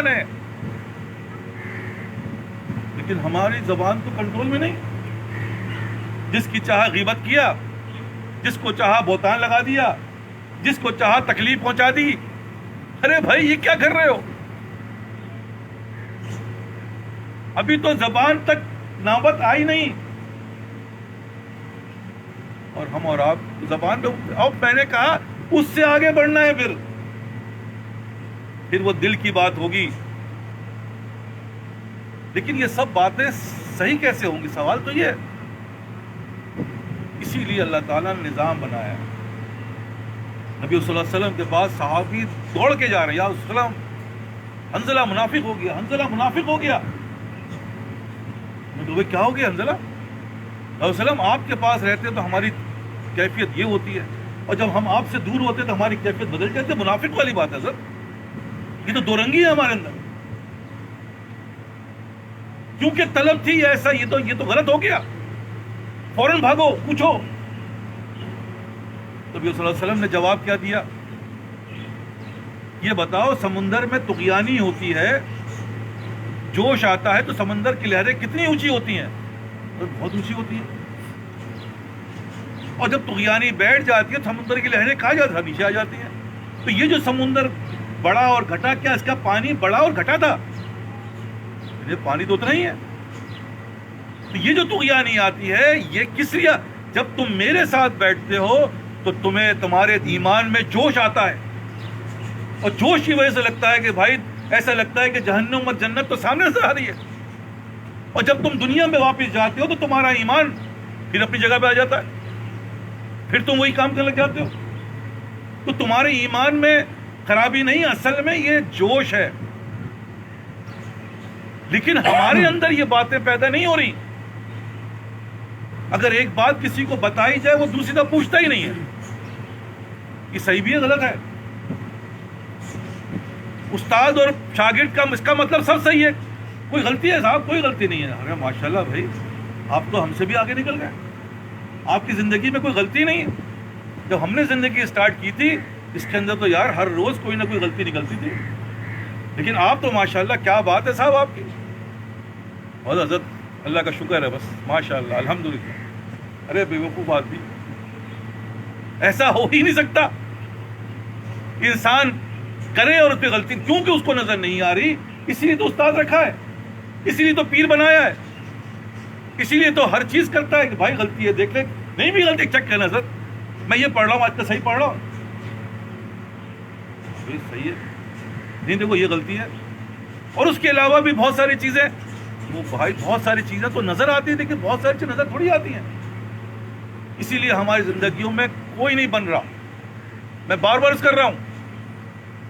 زبان ہے، لیکن ہماری زبان تو کنٹرول میں نہیں. جس کی چاہا غیبت کیا، جس کو چاہا بہتان لگا دیا، جس کو چاہا تکلیف پہنچا دی. ارے بھائی یہ کیا کر رہے ہو؟ ابھی تو زبان تک نوبت آئی نہیں، اور ہم اور آپ زبان پہ. اب میں نے کہا اس سے آگے بڑھنا ہے، پھر وہ دل کی بات ہوگی. لیکن یہ سب باتیں صحیح کیسے ہوں گی؟ سوال تو یہ ہے. اسی لیے اللہ تعالیٰ نے نظام بنایا ہے. نبی صلی اللہ علیہ وسلم کے بعد صحابی دوڑ کے جا رہے ہیں، یا رسول اللہ حنظلہ منافق ہو گیا، حنظلہ منافق ہو گیا. تو کیا ہو گیا حنظلہ؟ رسول اللہ علیہ وسلم آپ کے پاس رہتے تو ہماری کیفیت یہ ہوتی ہے، اور جب ہم آپ سے دور ہوتے تو ہماری کیفیت بدل جاتی ہے. منافق والی بات ہے سر، یہ تو دو رنگی ہے ہمارے اندر. کیونکہ طلب تھی ایسا، یہ تو غلط ہو گیا، فوراً بھاگو پوچھو. تو نبی صلی اللہ علیہ وسلم نے جواب کیا دیا؟ یہ بتاؤ سمندر میں طغیانی ہوتی ہے، جوش آتا ہے تو سمندر کی لہریں کتنی اونچی ہوتی ہیں؟ بہت اونچی ہوتی ہیں. اور جب طغیانی بیٹھ جاتی ہے سمندر کی لہریں کہاں جاتی ہیں؟ نیچے آ جاتی ہیں. تو یہ جو سمندر بڑا اور گھٹا، کیا اس کا پانی بڑا اور گھٹا تھا؟ یہ پانی تو اتنا ہی ہے. تو یہ جو طغیانی آتی ہے یہ کس لیے؟ جب تم میرے ساتھ بیٹھتے ہو تو تمہیں تمہارے ایمان میں جوش آتا ہے، اور جوش کی وجہ سے لگتا ہے کہ بھائی ایسا لگتا ہے کہ جہنم اور جنت تو سامنے سے آ رہی ہے. اور جب تم دنیا میں واپس جاتے ہو تو تمہارا ایمان پھر اپنی جگہ پہ آ جاتا ہے، پھر تم وہی کام کرنے لگ جاتے ہو. تو تمہارے ایمان میں خرابی نہیں، اصل میں یہ جوش ہے. لیکن ہمارے اندر یہ باتیں پیدا نہیں ہو رہی. اگر ایک بات کسی کو بتائی جائے وہ دوسری طرف پوچھتا ہی نہیں ہے، یہ صحیح بھی ہے غلط ہے. استاد اور شاگرد کا اس کا مطلب سب صحیح ہے، کوئی غلطی ہے صاحب؟ کوئی غلطی نہیں ہے. ارے ماشاءاللہ بھائی آپ تو ہم سے بھی آگے نکل گئے، آپ کی زندگی میں کوئی غلطی نہیں ہے. جب ہم نے زندگی اسٹارٹ کی تھی اس کے اندر تو یار ہر روز کوئی نہ کوئی غلطی نکلتی تھی. لیکن آپ تو ماشاءاللہ کیا بات ہے صاحب آپ کی. اور حضرت اللہ کا شکر ہے بس، ماشاءاللہ الحمدللہ. ارے بیوقوف آدمی، ایسا ہو ہی نہیں سکتا. انسان کرے اور اس پہ غلطی کیونکہ اس کو نظر نہیں آ رہی، اسی لیے تو استاد رکھا ہے، اسی لیے تو پیر بنایا ہے، اسی لیے تو ہر چیز کرتا ہے کہ بھائی غلطی ہے دیکھ لے، نہیں بھی غلطی چیک کرنا سر، میں یہ پڑھ رہا ہوں آج کا صحیح پڑھ رہا ہوں، صحیح ہے نہیں دیکھو یہ غلطی ہے. اور اس کے علاوہ بھی بہت ساری چیزیں، وہ بھائی بہت ساری چیزیں تو نظر آتی ہیں لیکن بہت ساری چیزیں نظر تھوڑی آتی ہیں. اسی لیے ہماری زندگیوں میں کوئی نہیں بن رہا. میں بار بار اس کر رہا ہوں،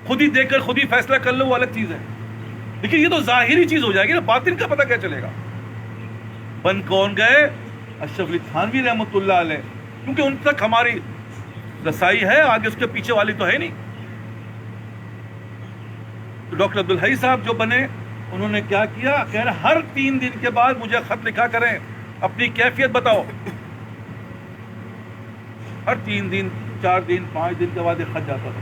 خود ہی دیکھ کر خود ہی فیصلہ کر لو وہ الگ چیز ہے، لیکن یہ تو ظاہری چیز ہو جائے گی نا، باطن کا پتہ کیا چلے گا. بن کون گئے؟ اشرف علی تھانوی رحمۃ اللہ علیہ، کیونکہ ان تک ہماری رسائی ہے، آگے اس کے پیچھے والی تو ہے نہیں. تو ڈاکٹر عبدالحی صاحب جو بنے انہوں نے کیا کیا، کہہ رہے ہر 3 دن کے بعد مجھے خط لکھا کریں، اپنی کیفیت بتاؤ. ہر 3 دن 4 دن 5 دن کے بعد ایک خط جاتا تھا،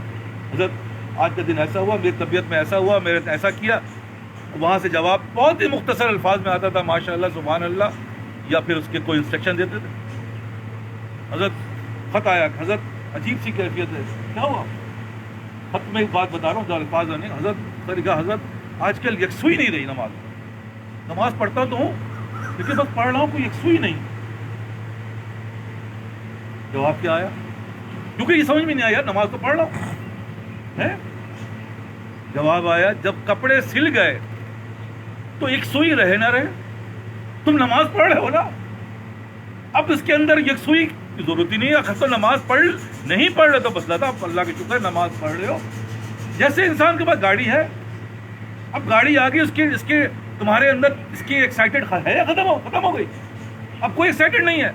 حضرت آج کا دن ایسا ہوا، میری طبیعت میں ایسا ہوا، میرے ایسا کیا. وہاں سے جواب بہت ہی مختصر الفاظ میں آتا تھا، ماشاءاللہ سبحان اللہ، یا پھر اس کے کوئی انسٹرکشن دیتے تھے. حضرت خط آیا، حضرت عجیب سی کیفیت ہے، کیا ہوا؟ خط میں ایک بات بتا رہا ہوں جو الفاظ نہیں. حضرت آج کل یکسوئی نہیں رہی نماز پڑھتا تو ہوں لیکن بس پڑھ رہا ہوں کوئی یکسوئی نہیں. جواب کیا آیا؟ کیونکہ یہ سمجھ میں نہیں آیا، نماز تو پڑھ رہا ہوں ہے. جواب آیا جب کپڑے سل گئے تو یکسوئی رہے نہ رہے، تم نماز پڑھ رہے ہو نا، اب اس کے اندر یکسوئی کی ضرورت ہی نہیں ہے. اگر تو نماز نہیں پڑھ رہے تو بس لتا، اللہ کے شکر ہے نماز پڑھ رہے ہو. جیسے انسان کے پاس گاڑی ہے، اب گاڑی آ گئی، اس کے تمہارے اندر اس کی ایکسائٹیڈ ہے یا ختم ہو گئی؟ اب کوئی ایکسائٹیڈ نہیں ہے.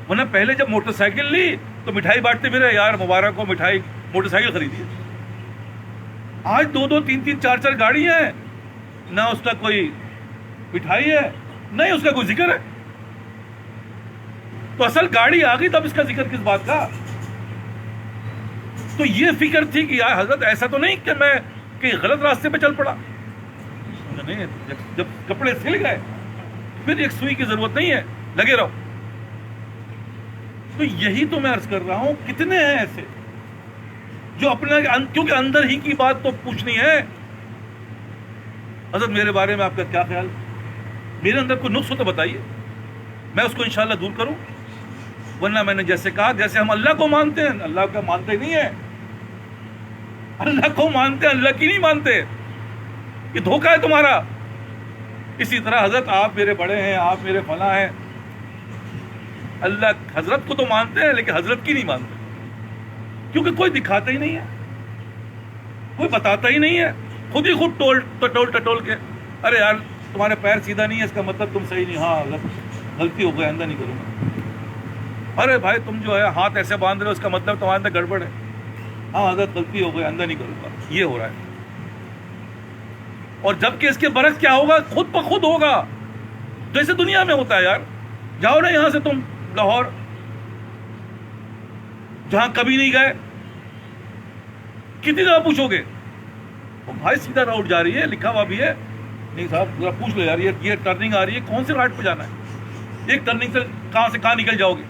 ورنہ پہلے جب موٹر سائیکل لی تو مٹھائی بانٹتے پھرے، یار مبارک ہو مٹھائی، موٹر سائیکل خریدی ہے. آج 2 3 4 گاڑی ہیں، نہ اس کا کوئی مٹھائی ہے نہ ہی اس کا کوئی ذکر ہے. تو اصل گاڑی آ گئی تب اس کا ذکر کس بات کا؟ تو یہ فکر تھی کہ یار حضرت ایسا تو نہیں کہ میں کہ غلط راستے پہ چل پڑا. نہیں, جب کپڑے سل گئے پھر ایک سوئی کی ضرورت نہیں ہے, لگے رہو. تو یہی تو میں عرض کر رہا ہوں, کتنے ہیں ایسے جو اپنا, کیونکہ اندر ہی کی بات تو پوچھنی ہے. حضرت میرے بارے میں آپ کا کیا خیال, میرے اندر کوئی نقص ہو تو بتائیے, میں اس کو انشاءاللہ دور کروں. ورنہ میں نے جیسے کہا, جیسے ہم اللہ کو مانتے ہیں, اللہ کا مانتے نہیں ہیں, اللہ کو مانتے ہیں, اللہ کی نہیں مانتے, یہ دھوکہ ہے تمہارا. اسی طرح حضرت آپ میرے بڑے ہیں, آپ میرے فلاں ہیں, اللہ حضرت کو تو مانتے ہیں لیکن حضرت کی نہیں مانتے, کیونکہ کوئی دکھاتا ہی نہیں ہے, کوئی بتاتا ہی نہیں ہے, خود ہی خود ٹٹول کے, ارے یار تمہارے پیر سیدھا نہیں ہے اس کا مطلب تم صحیح نہیں, ہاں غلطی ہو گئی, آئندہ نہیں کروں گا. ارے بھائی تم جو ہے ہاتھ ایسے باندھ رہے ہو اس کا مطلب تمہارے اندر گڑبڑ ہے, ہاں حضرت غلطی ہو گئی, آئندہ نہیں کروں گا. یہ ہو رہا ہے. اور جبکہ اس کے برعکس کیا ہوگا, خود بخود ہوگا, جیسے دنیا میں ہوتا ہے. یار جاؤ نا یہاں سے تم لاہور, جہاں کبھی نہیں گئے, کتنی دفعہ پوچھو گے بھائی سیدھا روڈ جا رہی ہے, لکھا ہوا بھی ہے, نہیں صاحب ذرا پوچھ لو یار یہ ٹرننگ آ رہی ہے, کون سے راٹ پہ جانا ہے, ایک ٹرننگ سے کہاں نکل جاؤ گے,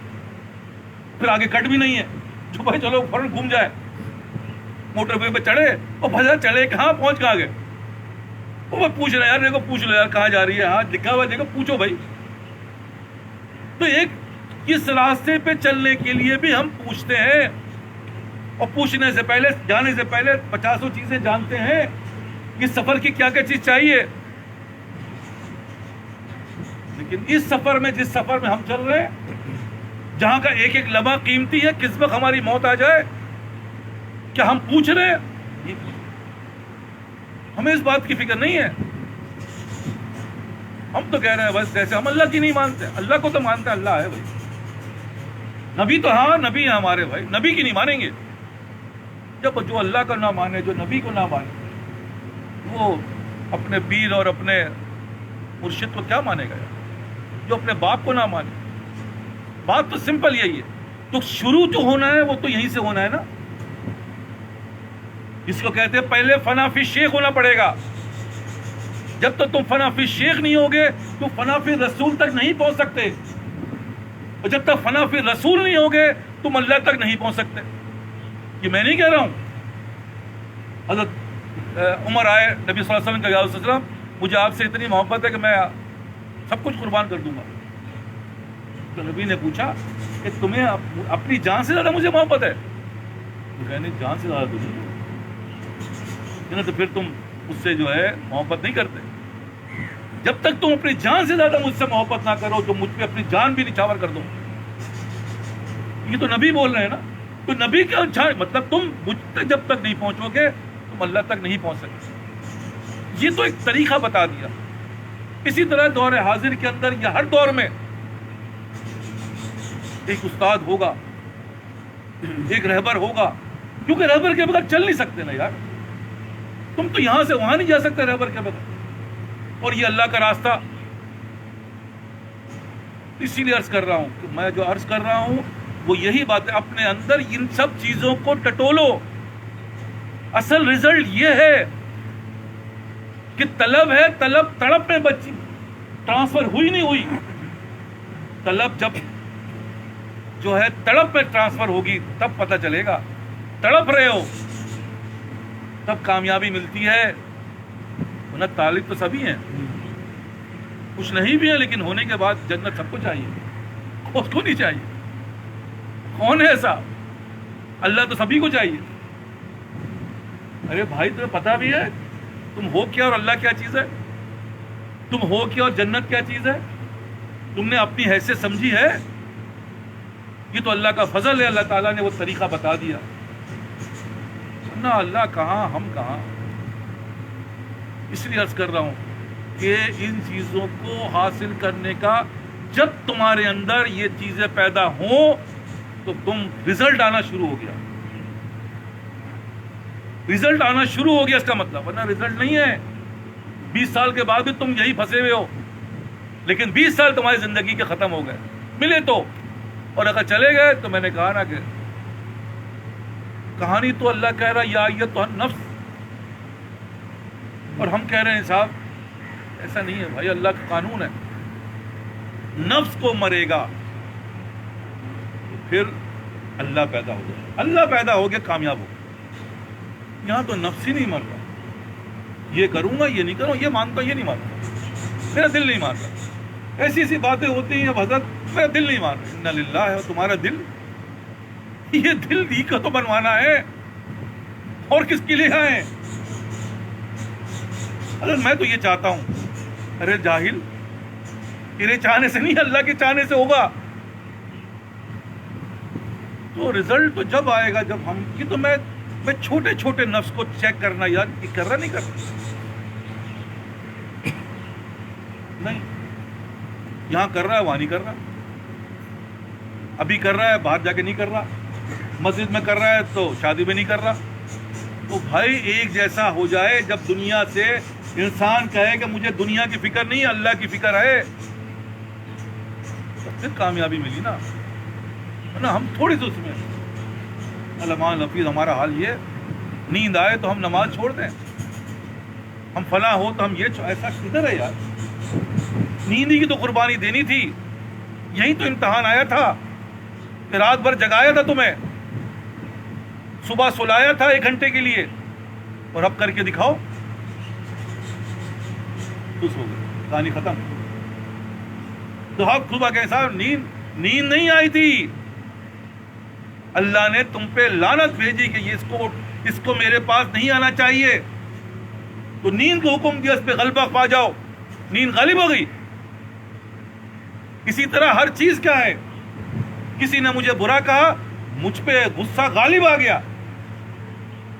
پھر آگے کٹ بھی نہیں ہے, جو بھائی چلو فوراً گھوم جائے, موٹر وے پہ چڑھے اور بھجا چلے, کہاں پہنچ کہاں گئے, وہ میں پوچھ رہا یار, دیکھو پوچھ لو یار کہاں جا رہی ہے, ہاں لکھا ہوا دیکھو, پوچھو بھائی. تو ایک اس راستے پہ چلنے کے لیے بھی ہم پوچھتے ہیں, اور پوچھنے سے پہلے, جانے سے پہلے 50 چیزیں جانتے ہیں, اس سفر کی کیا کیا چیز چاہیے. لیکن اس سفر میں, جس سفر میں ہم چل رہے ہیں, جہاں کا ایک ایک لمحہ قیمتی ہے, کس وقت ہماری موت آ جائے, کیا ہم پوچھ رہے ہیں؟ ہمیں اس بات کی فکر نہیں ہے. ہم تو کہہ رہے ہیں بس جیسے ہم اللہ کی نہیں مانتے, اللہ کو تو مانتے ہیں, اللہ ہے بھائی. نبی تو ہاں نبی ہیں ہمارے بھائی, نبی کی نہیں مانیں گے. جب جو اللہ کا نہ مانے, جو نبی کو نہ مانے, وہ اپنے پیر اور اپنے مرشد کو کیا مانے گا یار, جو اپنے باپ کو نہ مانے. بات تو سمپل یہی ہے. تو شروع جو ہونا ہے وہ تو یہیں سے ہونا ہے نا. اس کو کہتے ہیں پہلے فنا فی شیخ ہونا پڑے گا. جب تک تم فنا فی شیخ نہیں ہوگے تو فنا فی رسول تک نہیں پہنچ سکتے, اور جب تک فنا فی رسول نہیں ہوگے تم اللہ تک نہیں پہنچ سکتے. یہ میں نہیں کہہ رہا ہوں. حضرت عمر آئے, نبی صلی اللہ علیہ وسلم کا, یا رسول اللہ مجھے آپ سے اتنی محبت ہے کہ میں سب کچھ قربان کر دوں گا. تو نبی نے پوچھا کہ تمہیں اپنی جان سے زیادہ مجھے محبت ہے؟ تو کہنے جان سے زیادہ تجھے, تو پھر تم مجھ سے جو ہے محبت نہیں کرتے. جب تک تم اپنی جان سے زیادہ مجھ سے محبت نہ کرو تو مجھ پہ اپنی جان بھی نچھاور کر دو. یہ تو نبی بول رہے ہیں نا. تو نبی کا مطلب تم مجھ تک جب تک نہیں پہنچو گے تم اللہ تک نہیں پہنچ سکتے. یہ تو ایک طریقہ بتا دیا. اسی طرح دور حاضر کے اندر یا ہر دور میں ایک استاد ہوگا, ایک رہبر ہوگا, کیونکہ رہبر کے بغیر چل نہیں سکتے نا یار. تم تو یہاں سے وہاں نہیں جا سکتے رہبر کے بغیر, اور یہ اللہ کا راستہ. اسی لیے عرض کر رہا ہوں کہ میں جو عرض کر رہا ہوں وہ یہی بات ہے, اپنے اندر ان سب چیزوں کو ٹٹولو. اصل رزلٹ یہ ہے کہ طلب ہے, طلب تڑپ میں بچی, ٹرانسفر ہوئی نہیں ہوئی. طلب جب جو ہے تڑپ میں ٹرانسفر ہوگی تب پتہ چلے گا. تڑپ رہے ہو تب کامیابی ملتی ہے, ورنہ طالب تو سبھی ہیں, کچھ نہیں بھی ہے, لیکن ہونے کے بعد جنت سب کو چاہیے, اس کو نہیں چاہیے. کون ہے ایسا؟ اللہ تو سبھی کو چاہیے. ارے بھائی تمہیں پتہ بھی ہے تم ہو کیا اور اللہ کیا چیز ہے؟ تم ہو کیا اور جنت کیا چیز ہے؟ تم نے اپنی حیثیت سمجھی ہے؟ یہ تو اللہ کا فضل ہے, اللہ تعالیٰ نے وہ طریقہ بتا دیا. نہ اللہ کہاں, ہم کہاں. اس لیے عرض کر رہا ہوں کہ ان چیزوں کو حاصل کرنے کا جب تمہارے اندر یہ چیزیں پیدا ہوں تو تم رزلٹ آنا شروع ہو گیا. رزلٹ آنا شروع ہو گیا اس کا مطلب, ورنہ رزلٹ نہیں ہے. 20 سال کے بعد بھی تم یہی پھنسے ہوئے ہو, لیکن 20 سال تمہاری زندگی کے ختم ہو گئے, ملے تو. اور اگر چلے گئے تو میں نے کہا نا کہ کہانی تو اللہ کہہ رہا یا ایتھا النفس, اور ہم کہہ رہے ہیں صاحب ایسا نہیں ہے بھائی، اللہ کا قانون ہے. نفس کو مرے گا پھر اللہ پیدا ہو گیا، اللہ پیدا ہو گیا کامیاب ہو گیا. یہاں تو نفس ہی نہیں مر رہا. یہ کروں گا، یہ نہیں کروں، یہ مانتا ہوں، یہ نہیں مانتا، میرا دل نہیں مانتا. ایسی ایسی باتیں ہوتی ہیں اب حضرت، میرا دل نہیں مان رہا. انا للہ ہے. تمہارا دل، یہ دل ہی کا تو بنوانا ہے، اور کس کے لیے آئے؟ حضرت میں تو یہ چاہتا ہوں. ارے جاہل، تیرے چاہنے سے نہیں، اللہ کے چاہنے سے ہوگا. تو رزلٹ تو جب آئے گا جب ہم کی. تو میں چھوٹے چھوٹے نفس کو چیک کرنا، یار یہ کر رہا نہیں کر رہا. نہیں، یہاں کر رہا ہے، وہاں نہیں کر رہا. ابھی کر رہا ہے، باہر جا کے نہیں کر رہا. مسجد میں کر رہا ہے تو شادی میں نہیں کر رہا. تو بھائی ایک جیسا ہو جائے. جب دنیا سے انسان کہے کہ مجھے دنیا کی فکر نہیں، اللہ کی فکر ہے، تو پھر کامیابی ملی نا. ہم تھوڑی سی اس میں علمان لفیظ. ہمارا حال یہ، نیند آئے تو ہم نماز چھوڑ دیں، ہم فلاں ہو تو ہم یہ ایسا کدھر ہے یار؟ نیند ہی کی تو قربانی دینی تھی. یہی تو امتحان آیا تھا کہ رات بھر جگایا تھا تمہیں، صبح سلایا تھا 1 گھنٹے کے لیے، اور اب کر کے دکھاؤ. خوش ہو گئے، کہانی ختم. تو اب صبح کے حساب نیند نہیں آئی تھی. اللہ نے تم پہ لعنت بھیجی کہ اس کو میرے پاس نہیں آنا چاہیے. تو نیند کو حکم دیا اس پہ غلبہ پا جاؤ. نیند غالب ہو گئی. اسی طرح ہر چیز کیا ہے، کسی نے مجھے برا کہا، مجھ پہ غصہ غالب آ گیا،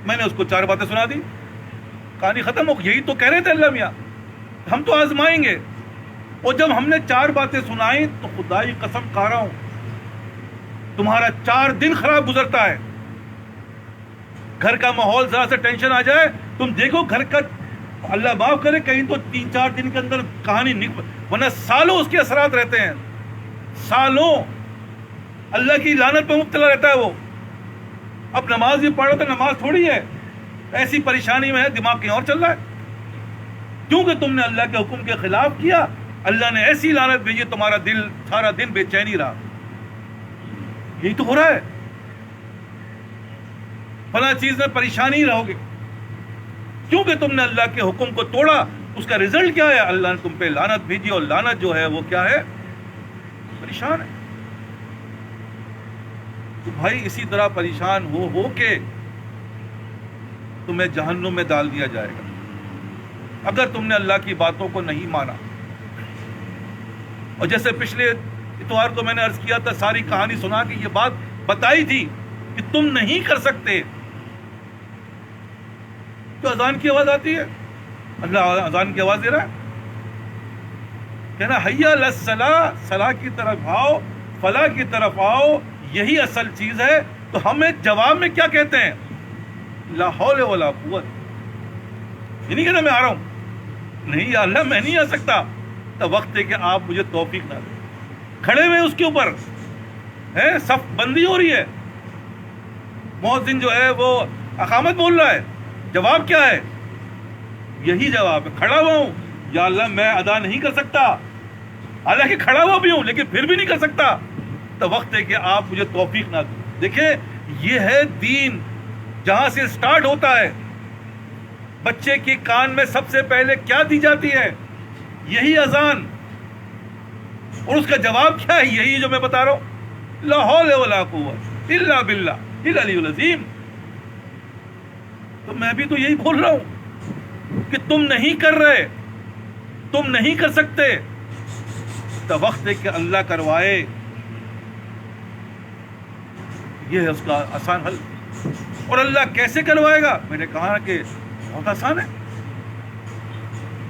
میں نے اس کو 4 باتیں سنا دی، کہانی ختم ہو گئی. یہی تو کہہ رہے تھے اللہ میاں، ہم تو آزمائیں گے. اور جب ہم نے 4 باتیں سنائی تو خدا کی قسم کھا رہا ہوں، تمہارا 4 دن خراب گزرتا ہے. گھر کا ماحول ذرا سے ٹینشن آ جائے، تم دیکھو گھر کا، اللہ معاف کرے، کہیں تو 3-4 دن کے اندر کہانی ورنہ سالوں اس کے اثرات رہتے ہیں. سالوں اللہ کی لعنت پہ مبتلا رہتا ہے وہ. اب نماز بھی پڑھ رہا تو نماز تھوڑی ہے، ایسی پریشانی میں ہے، دماغ کہیں اور چل رہا ہے، کیونکہ تم نے اللہ کے حکم کے خلاف کیا. اللہ نے ایسی لعنت بھیجی، تمہارا دل سارا دن بے چینی رہا. یہی تو ہو رہا ہے. فلاں چیز میں پریشانی رہو گے کیونکہ تم نے اللہ کے حکم کو توڑا. اس کا رزلٹ کیا ہے؟ اللہ نے تم پہ لعنت بھیجی، اور لعنت جو ہے وہ کیا ہے؟ پریشان ہے. تو بھائی اسی طرح پریشان ہو کے تمہیں جہنم میں ڈال دیا جائے گا اگر تم نے اللہ کی باتوں کو نہیں مانا. اور جیسے پچھلے اتوار کو میں نے عرض کیا تھا، ساری کہانی سنا کے یہ بات بتائی تھی کہ تم نہیں کر سکتے. تو اذان کی آواز آتی ہے، اللہ اذان کی آواز دے رہا ہے، کہنا حی علی الصلاۃ، صلاح کی طرف آؤ، فلاح کی طرف آؤ، یہی اصل چیز ہے. تو ہمیں جواب میں کیا کہتے ہیں؟ لا حول ولا قوت. یہ نہیں کہتا میں آ رہا ہوں، نہیں یا اللہ میں نہیں آ سکتا. تو وقت ہے کہ آپ مجھے توفیق نہ دیں. کھڑے ہوئے اس کے اوپر ہے، صف بندی ہو رہی ہے، مؤذن جو ہے وہ اقامت بول رہا ہے. جواب کیا ہے؟ یہی جواب ہے، کھڑا ہوا ہوں، یا اللہ میں ادا نہیں کر سکتا، حالانکہ کھڑا ہوا بھی ہوں لیکن پھر بھی نہیں کر سکتا. تو وقت ہے کہ آپ مجھے توفیق نہ دیں. دیکھیں یہ ہے دین، جہاں سے سٹارٹ ہوتا ہے. بچے کے کان میں سب سے پہلے کیا دی جاتی ہے؟ یہی اذان. اور اس کا جواب کیا ہے؟ یہی جو میں بتا رہا ہوں، لا حول ولا قوت الا باللہ العلی العظیم. تو میں بھی تو یہی بول رہا ہوں کہ تم نہیں کر رہے، تم نہیں کر سکتے. تو وقت ہے کہ اللہ کروائے. یہ ہے اس کا آسان حل. اور اللہ کیسے کروائے گا؟ میں نے کہا کہ بہت آسان ہے.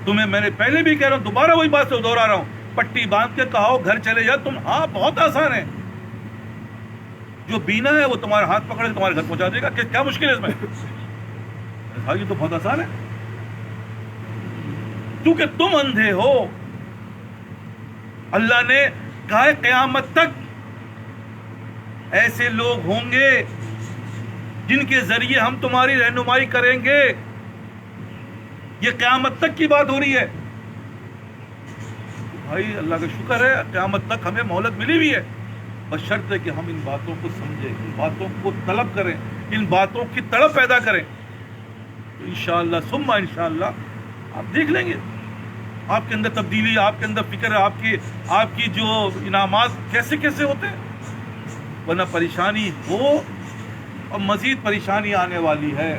تمہیں میں نے پہلے بھی کہہ رہا ہوں، دوبارہ وہی بات سے دوہرا رہا ہوں، پٹی باندھ کے کہو گھر چلے جا تم. ہاں بہت آسان ہے. جو بینا ہے وہ تمہارا ہاتھ پکڑے تمہارے گھر پہنچا دے گا. کیا مشکل ہے اس میں؟ یہ تو بہت آسان ہے. کیونکہ تم اندھے ہو. اللہ نے کہا ہے قیامت تک ایسے لوگ ہوں گے جن کے ذریعے ہم تمہاری رہنمائی کریں گے. یہ قیامت تک کی بات ہو رہی ہے. بھائی اللہ کا شکر ہے قیامت تک ہمیں مہلت ملی ہوئی ہے، بس شرط ہے کہ ہم ان باتوں کو سمجھیں، ان باتوں کو طلب کریں، ان باتوں کی تڑپ پیدا کریں، تو انشاءاللہ ثم انشاءاللہ آپ دیکھ لیں گے آپ کے اندر تبدیلی، آپ کے اندر فکر، آپ کی جو انعامات کیسے کیسے ہوتے ہیں. ورنہ پریشانی ہو اور مزید پریشانی آنے والی ہے.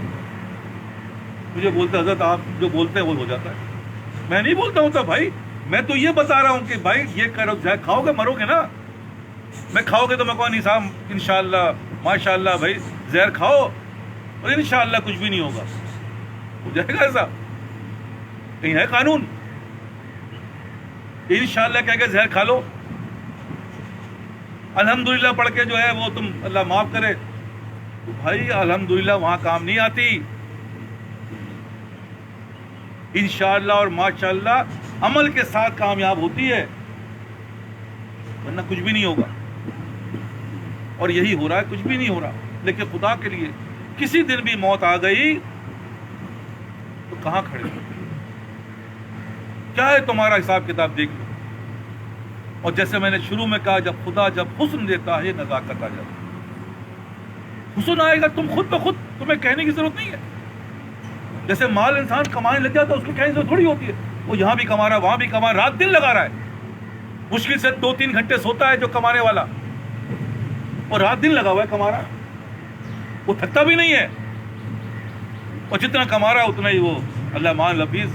مجھے بولتے حضرت آپ جو بولتے ہیں وہ ہو جاتا ہے. میں نہیں بولتا ہوں تو بھائی، میں تو یہ بتا رہا ہوں کہ بھائی یہ کرو، کھاؤ گے مرو گے نا. میں کھاؤ گے تو میں کہوں نہیں صاحب انشاءاللہ ماشاءاللہ بھائی زہر کھاؤ اور انشاءاللہ کچھ بھی نہیں ہوگا. ہو جائے گا ایسا؟ کہیں ہے قانون انشاءاللہ کہہ کے زہر کھا لو، الحمدللہ پڑھ کے جو ہے وہ تم اللہ معاف کرے؟ تو بھائی الحمدللہ وہاں کام نہیں آتی. انشاءاللہ اور ماشاءاللہ عمل کے ساتھ کامیاب ہوتی ہے، ورنہ کچھ بھی نہیں ہوگا. اور یہی ہو رہا ہے، کچھ بھی نہیں ہو رہا. لیکن خدا کے لیے کسی دن بھی موت آ گئی تو کہاں کھڑے ہو؟ کیا ہے تمہارا حساب کتاب دیکھ لو. اور جیسے میں نے شروع میں کہا، جب حسن دیتا ہے نزاکت آ جاتی ہے. حسن آئے گا تم خود بخود، تمہیں کہنے کی ضرورت نہیں ہے. جیسے مال انسان کمانے لگ جاتا ہے، اس کو کہنے کی ضرورت تھوڑی ہوتی ہے. وہ یہاں بھی کما رہا ہے، وہاں بھی کما رہا ہے، رات دن لگا رہا ہے. مشکل سے 2-3 گھنٹے سوتا ہے جو کمانے والا، اور رات دن لگا ہوا ہے کما رہا ہے. وہ تھکتا بھی نہیں ہے، اور جتنا کما رہا ہے اتنا ہی وہ اللہ مان لفیظ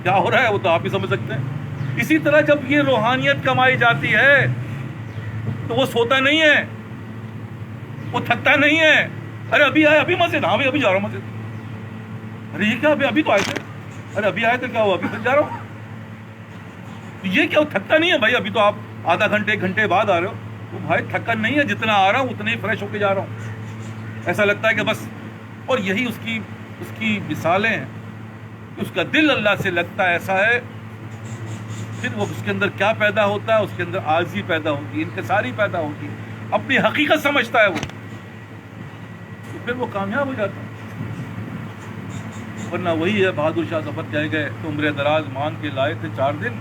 کیا ہو رہا ہے وہ تو آپ ہی سمجھ سکتے ہیں. اسی طرح جب یہ روحانیت کمائی جاتی ہے تو وہ سوتا نہیں ہے، وہ تھکتا نہیں ہے. ارے ابھی آئے، ابھی مسجد، ہاں ابھی جا رہا ہوں مسجد. ارے یہ کیا ابھی تو آئے تھے، ارے ابھی آئے تو کیا ہوا، ابھی تک جا رہا ہوں. یہ کیا تھکتا نہیں ہے بھائی؟ ابھی تو آپ آدھا گھنٹے 1 گھنٹے بعد آ رہے ہو. تو بھائی تھکن نہیں ہے، جتنا آ رہا ہوں اتنے ہی فریش ہو کے جا رہا ہوں. ایسا لگتا ہے کہ بس. اور یہی اس کی مثالیں ہیں. اس کا دل اللہ سے لگتا ہے ایسا ہے، پھر وہ اس کے اندر کیا پیدا ہوتا ہے؟ اس کے اندر عاجزی پیدا ہوتی ہے، انکساری پیدا ہوتی ہے، اپنی حقیقت سمجھتا ہے وہ، تو پھر وہ کامیاب ہو جاتا ہے. ورنہ وہی ہے بہادر شاہ ظفر کہہ گئے تو عمر دراز مانگ کے لائے تھے 4 دن،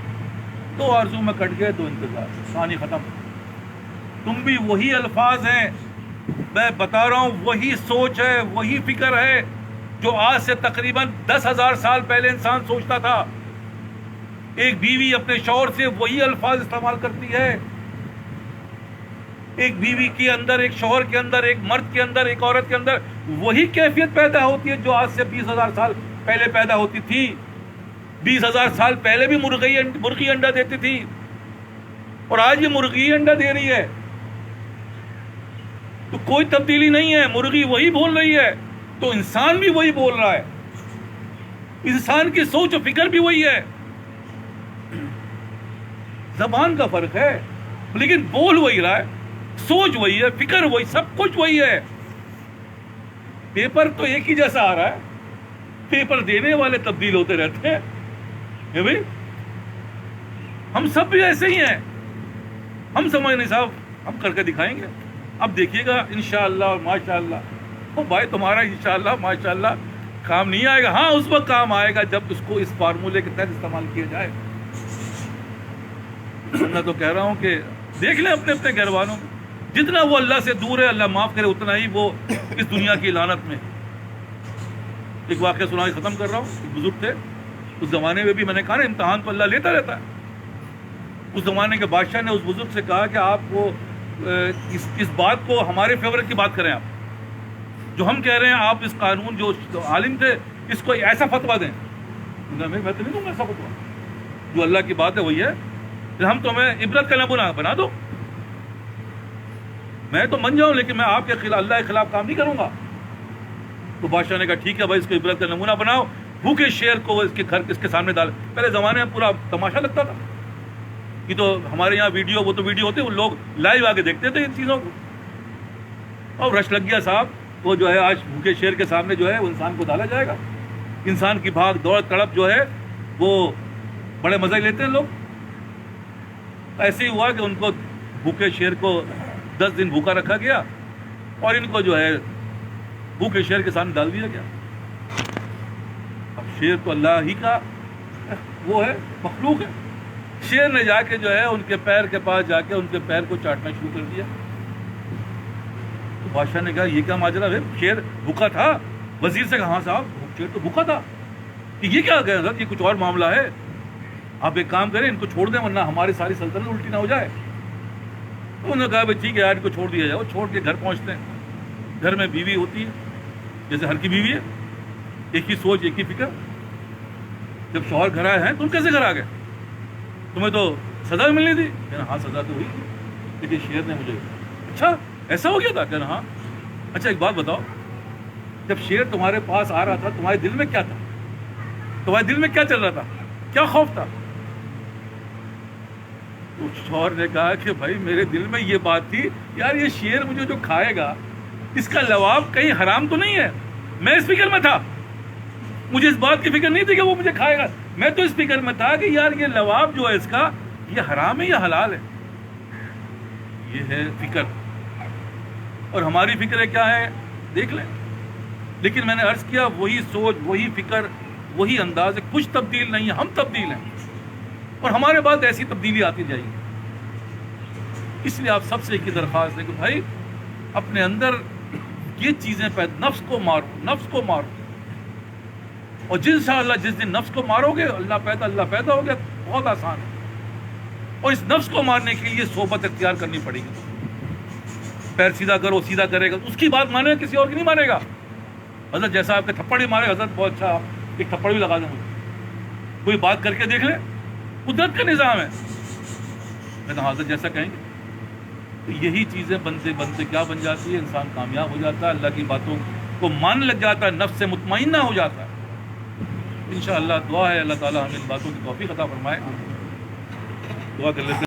2 آرزو میں کٹ گئے تو انتظار، کہانی ختم. تم بھی وہی الفاظ ہیں، میں بتا رہا ہوں، وہی سوچ ہے، وہی فکر ہے جو آج سے تقریباً 10,000 سال پہلے انسان سوچتا تھا. ایک بیوی اپنے شوہر سے وہی الفاظ استعمال کرتی ہے. ایک بیوی کے اندر، ایک شوہر کے اندر، ایک مرد کے اندر، ایک عورت کے اندر وہی کیفیت پیدا ہوتی ہے جو آج سے 20,000 سال پہلے پیدا ہوتی تھی. 20,000 سال پہلے بھی مرغی انڈا دیتی تھی، اور آج بھی مرغی انڈا دے رہی ہے. تو کوئی تبدیلی نہیں ہے، مرغی وہی بول رہی ہے تو انسان بھی وہی بول رہا ہے. انسان کی سوچ و فکر بھی وہی ہے. زبان کا فرق ہے لیکن بول وہی رہا ہے، سوچ وہی ہے، فکر وہی، سب کچھ وہی ہے. پیپر تو ایک ہی جیسا آ رہا ہے، پیپر دینے والے تبدیل ہوتے رہتے ہیں. بھائی ہم سب بھی ایسے ہی ہیں. ہم سمجھ نہیں صاحب، ہم کر کے دکھائیں گے. اب دیکھیے گا انشاءاللہ اور ماشاءاللہ. وہ بھائی تمہارا انشاءاللہ ماشاءاللہ کام نہیں آئے گا. ہاں اس وقت کام آئے گا جب اس کو اس فارمولے کے تحت استعمال کیا جائے. میں تو کہہ رہا ہوں کہ دیکھ لیں اپنے اپنے گھر والوں کو، جتنا وہ اللہ سے دور ہے اللہ معاف کرے اتنا ہی وہ اس دنیا کی لعنت میں. ایک واقعہ سنا کے ختم کر رہا ہوں. ایک بزرگ تھے، اس زمانے میں بھی میں نے کہا نا امتحان تو اللہ لیتا رہتا ہے. اس زمانے کے بادشاہ نے اس بزرگ سے کہا کہ آپ وہ اس بات کو ہمارے فیور کی بات کریں، آپ جو ہم کہہ رہے ہیں، آپ اس قانون جو عالم تھے اس کو ایسا فتویٰ دیں. میں تو نہیں دوں گا ایسا فتویٰ، جو اللہ کی بات ہے وہی ہے. ہم تو ہمیں عبرت کا نمونہ بنا دو. میں تو من جاؤں لیکن میں آپ کے خلاف، اللہ کے خلاف کام نہیں کروں گا. تو بادشاہ نے کہا ٹھیک ہے بھائی، اس کو عبرت کا نمونہ بناؤ. بھوکے شیر کو اس کے سامنے ڈال. پہلے زمانے میں پورا تماشا لگتا تھا. یہ تو ہمارے یہاں ویڈیو، وہ تو ویڈیو ہوتے ہیں، وہ لوگ لائیو آگے دیکھتے تھے ان چیزوں کو. اور رش لگ گیا صاحب. وہ جو ہے آج بھوکے شیر کے سامنے جو ہے وہ انسان کو ڈالا جائے گا. انسان کی بھاگ دوڑ تڑپ جو ہے وہ بڑے مزے لیتے ہیں لوگ. ایسے ہی ہوا کہ ان کو بھوکے شیر کو 10 دن بھوکا رکھا گیا اور ان کو جو ہے بھوکے شیر کے سامنے ڈال دیا گیا. اب شیر تو اللہ ہی کا وہ ہے، مخلوق ہے. شیر نے جا کے جو ہے ان کے پیر کے پاس جا کے ان کے پیر کو چاٹنا شروع کر دیا. تو بادشاہ نے کہا یہ کیا ماجرا ہے؟ شیر بھوکا تھا. وزیر سے کہا ہاں صاحب شیر تو بھوکا تھا. کہ یہ کیا گیا حضرت، یہ کچھ اور معاملہ ہے، آپ ایک کام کریں ان کو چھوڑ دیں ورنہ ہماری ساری سلطنت الٹی نہ ہو جائے. تو انہوں نے کہا بھائی ٹھیک ہے یار ان کو چھوڑ دیا جائے. وہ چھوڑ کے گھر پہنچتے ہیں. گھر میں بیوی ہوتی ہے جیسے ہر کی بیوی ہے، ایک ہی سوچ ایک ہی فکر. جب شوہر گھر آئے ہیں تم کیسے گھر آ گئے؟ تمہیں تو سزا بھی ملنی تھی. کہنا ہاں سزا تو ہوئی لیکن شیر نے مجھے. اچھا ایسا ہو گیا تھا؟ کہنا ہاں. اچھا ایک بات بتاؤ، جب شیر تمہارے پاس آ رہا تھا تمہارے دل میں کیا تھا؟ تمہارے دل میں کیا چل رہا تھا؟ کیا خوف تھا؟ تو شوہر نے کہا کہ بھائی میرے دل میں یہ بات تھی یار یہ شیر مجھے جو کھائے گا اس کا لواب کہیں حرام تو نہیں ہے. میں اس فکر میں تھا، مجھے اس بات کی فکر نہیں تھی کہ وہ مجھے کھائے گا. میں تو اس فکر میں تھا کہ یار یہ لواب جو ہے اس کا یہ حرام ہے یا حلال ہے. یہ ہے فکر. اور ہماری فکر کیا ہے دیکھ لیں. لیکن میں نے عرض کیا وہی سوچ وہی فکر وہی انداز ہے. کچھ تبدیل نہیں ہے، ہم تبدیل ہیں اور ہمارے بعد ایسی تبدیلی آتی جائے گی. اس لیے آپ سب سے ایک ہی درخواست ہے کہ بھائی اپنے اندر یہ چیزیں نفس کو مارو، نفس کو مارو. اور انشاءاللہ جس دن نفس کو مارو گے اللہ پیدا ہو گیا. بہت آسان ہے. اور اس نفس کو مارنے کے لیے صحبت اختیار کرنی پڑے گی. پیر سیدھا کرو، سیدھا کرے گا اس کی بات مانے گا، کسی اور کی نہیں مانے گا. حضرت جیسا آپ کے تھپڑ بھی مارے حضرت بہت اچھا ایک تھپڑ بھی لگا دیں مجھے، کوئی بات کر کے دیکھ لیں. قدرت کا نظام ہے. میں کہا حضرت جیسا کہیں گے. تو یہی چیزیں بنتے بنتے کیا بن جاتی ہے، انسان کامیاب ہو جاتا ہے، اللہ کی باتوں کو مان لگ جاتا ہے، نفس سے مطمئنہ ہو جاتا ہے. انشاءاللہ دعا ہے اللہ تعالی ہمیں ان باتوں کی توفیق عطا فرمائے. دعا کر لیتے ہیں.